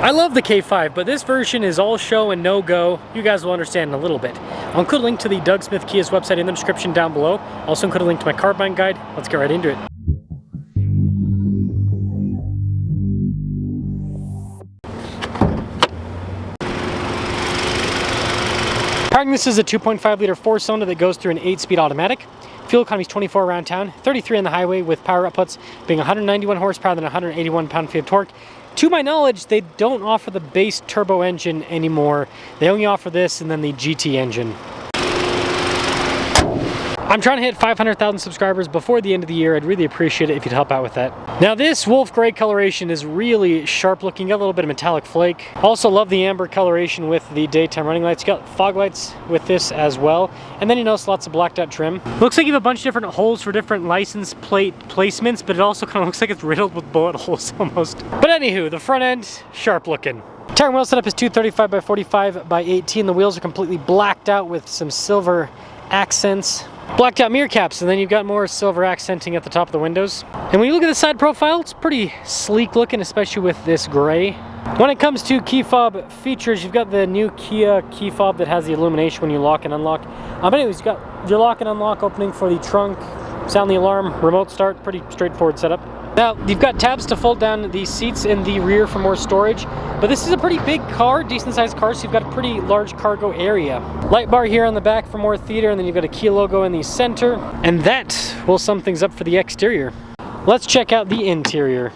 I love the K5, but this version is all show and no go. You guys will understand in a little bit. I'll include a link to the Doug Smith Kia's website in the description down below. I'll also include a link to my car buying guide. Let's get right into it. Powering this is a 2.5 liter 4-cylinder that goes through an 8-speed automatic. Fuel economy is 24 around town, 33 on the highway, with power outputs being 191 horsepower and 181 pound-feet of torque. To my knowledge, they don't offer the base turbo engine anymore. They only offer this and then the GT engine. I'm trying to hit 500,000 subscribers before the end of the year. I'd really appreciate it if you'd help out with that. Now this wolf gray coloration is really sharp looking, got a little bit of metallic flake. Also love the amber coloration with the daytime running lights. You got fog lights with this as well. And then you notice lots of blacked out trim. Looks like you have a bunch of different holes for different license plate placements, but it also kind of looks like it's riddled with bullet holes almost. But anywho, the front end, sharp looking. Tire and wheel setup is 235 by 45 by 18. The wheels are completely blacked out with some silver accents. Blacked out mirror caps, and then you've got more silver accenting at the top of the windows. And when you look at the side profile, it's pretty sleek looking, especially with this gray. When it comes to key fob features, you've got the new Kia key fob that has the illumination when you lock and unlock. But anyways, you've got your lock and unlock opening for the trunk, sound the alarm, remote start, pretty straightforward setup. Now, you've got tabs to fold down the seats in the rear for more storage, but this is a pretty big car, decent sized car, so you've got a pretty large cargo area. Light bar here on the back for more theater, and then you've got a Kia logo in the center, and that will sum things up for the exterior. Let's check out the interior.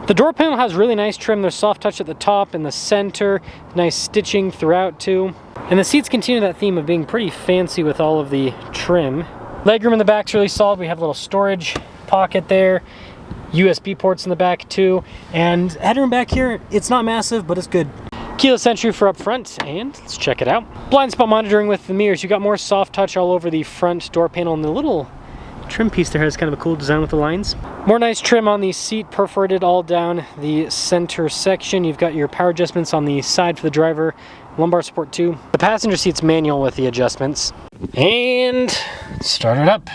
The door panel has really nice trim. There's soft touch at the top and the center, nice stitching throughout too. And the seats continue that theme of being pretty fancy with all of the trim. Legroom in the back's really solid. We have a little storage pocket there. USB ports in the back too, and headroom back here, it's not massive, but it's good. Keyless entry for up front, and let's check it out. Blind spot monitoring with the mirrors. You got more soft touch all over the front door panel, and the little trim piece there has kind of a cool design with the lines. More nice trim on the seat, perforated all down the center section. You've got your power adjustments on the side for the driver, lumbar support too. The passenger seat's manual with the adjustments. And start it up.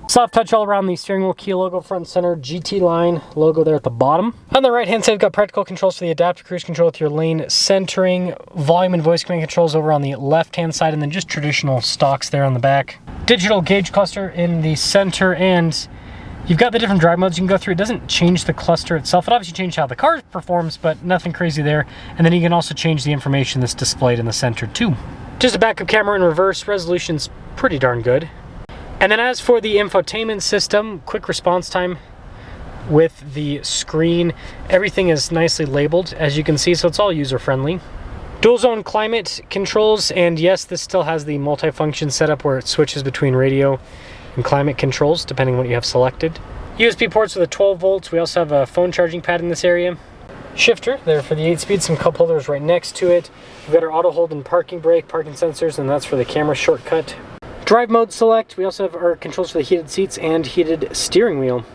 Soft touch all around the steering wheel, Kia logo front center, GT-Line logo there at the bottom. On the right hand side, you've got practical controls for the adaptive cruise control with your lane centering, volume and voice command controls over on the left hand side, and then just traditional stocks there on the back. Digital gauge cluster in the center, and you've got the different drive modes you can go through. It doesn't change the cluster itself. It obviously changes how the car performs, but nothing crazy there. And then you can also change the information that's displayed in the center too. Just a backup camera in reverse. Resolution's pretty darn good. And then as for the infotainment system, quick response time with the screen. Everything is nicely labeled, as you can see, so it's all user-friendly. Dual zone climate controls, and yes, this still has the multifunction setup where it switches between radio and climate controls, depending on what you have selected. USB ports with a 12 volts. We also have a phone charging pad in this area. Shifter there for the 8-speed, some cup holders right next to it. We've got our auto hold and parking brake, parking sensors, and that's for the camera shortcut. Drive mode select. We also have our controls for the heated seats and heated steering wheel.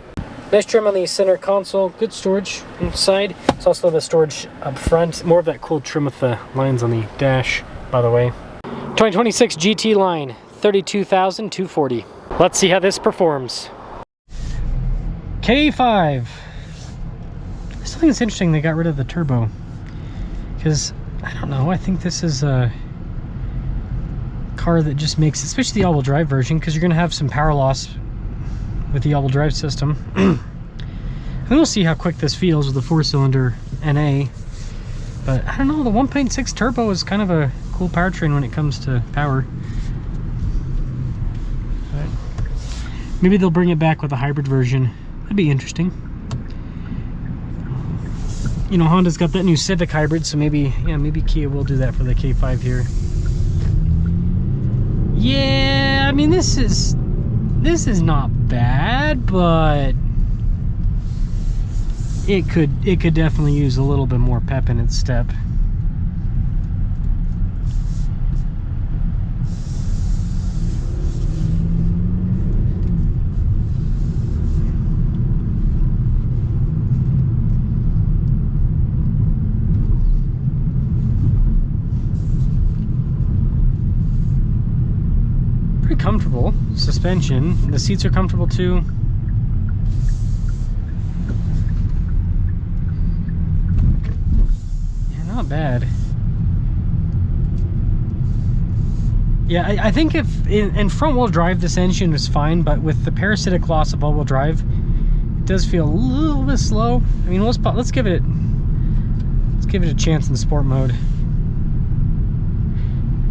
Nice trim on the center console. Good storage inside. It's also the storage up front. More of that cool trim with the lines on the dash, by the way. 2026 GT-Line, $32,240. Let's see how this performs. K5. I still think it's interesting they got rid of the turbo, because I don't know, I think this is a car that just makes, especially the all-wheel drive version, because you're going to have some power loss with the all-wheel drive system. And we'll see how quick this feels with the 4-cylinder NA. But I don't know, the 1.6 turbo is kind of a cool powertrain when it comes to power. But maybe they'll bring it back with a hybrid version. That'd be interesting. You know, Honda's got that new Civic hybrid, so maybe, yeah, maybe Kia will do that for the K5 here. Yeah, I mean, this is not bad, but it could definitely use a little bit more pep in its step. Comfortable suspension. The seats are comfortable too. bad. Yeah, I think if in front-wheel drive this engine is fine, but with the parasitic loss of all-wheel drive, it does feel a little bit slow. I mean, let's give it a chance in sport mode.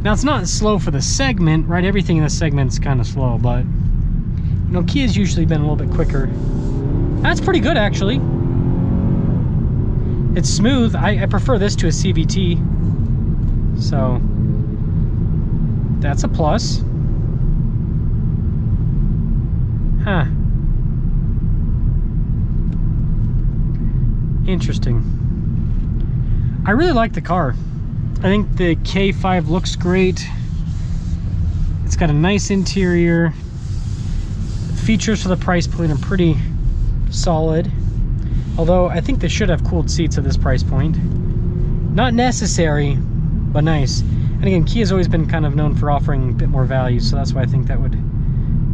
Now it's not slow for the segment, right? Everything in the segment's kind of slow, but you know, Kia's usually been a little bit quicker. That's pretty good, actually. It's smooth. I prefer this to a CVT, so that's a plus. Huh. Interesting. I really like the car. I think the K5 looks great. It's got a nice interior. Features for the price point are pretty solid. Although I think they should have cooled seats at this price point. Not necessary, but nice. And again, Kia's always been kind of known for offering a bit more value, so that's why I think that would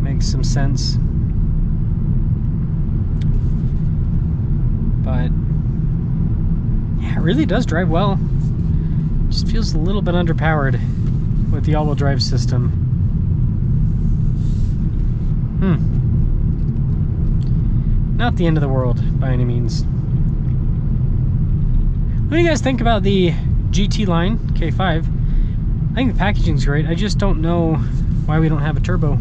make some sense. But yeah, it really does drive well. Just feels a little bit underpowered with the all-wheel drive system. Not the end of the world by any means. What do you guys think about the GT-Line K5? I think the packaging's great. I just don't know why we don't have a turbo.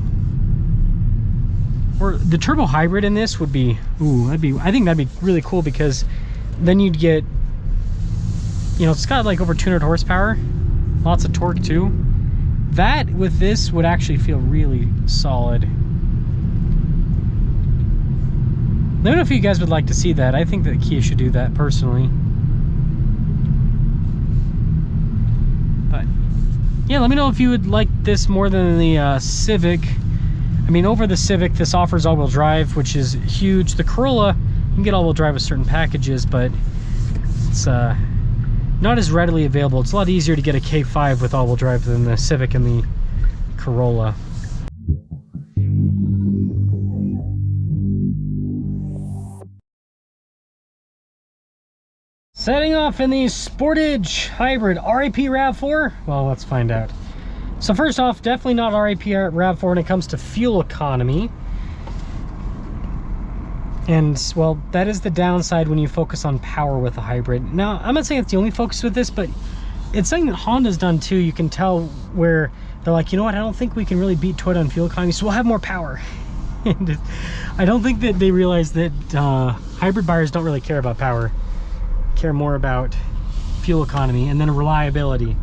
Or the turbo hybrid in this would be, I think that'd be really cool, because then you'd get, you know, it's got like over 200 horsepower, lots of torque too. That with this would actually feel really solid. Let me know if you guys would like to see that. I think that Kia should do that personally. But yeah, let me know if you would like this more than the Civic. I mean, over the Civic, this offers all-wheel drive, which is huge. The Corolla, you can get all-wheel drive with certain packages, but it's not as readily available. It's a lot easier to get a K5 with all-wheel drive than the Civic and the Corolla. Setting off in the Sportage Hybrid RAP RAV4? Well, let's find out. So first off, definitely not RAP RAV4 when it comes to fuel economy. And, well, that is the downside when you focus on power with a hybrid. Now, I'm not saying it's the only focus with this, but it's something that Honda's done too. You can tell where they're like, you know what, I don't think we can really beat Toyota on fuel economy, so we'll have more power. And I don't think that they realize that hybrid buyers don't really care about power. Care more about fuel economy and then reliability.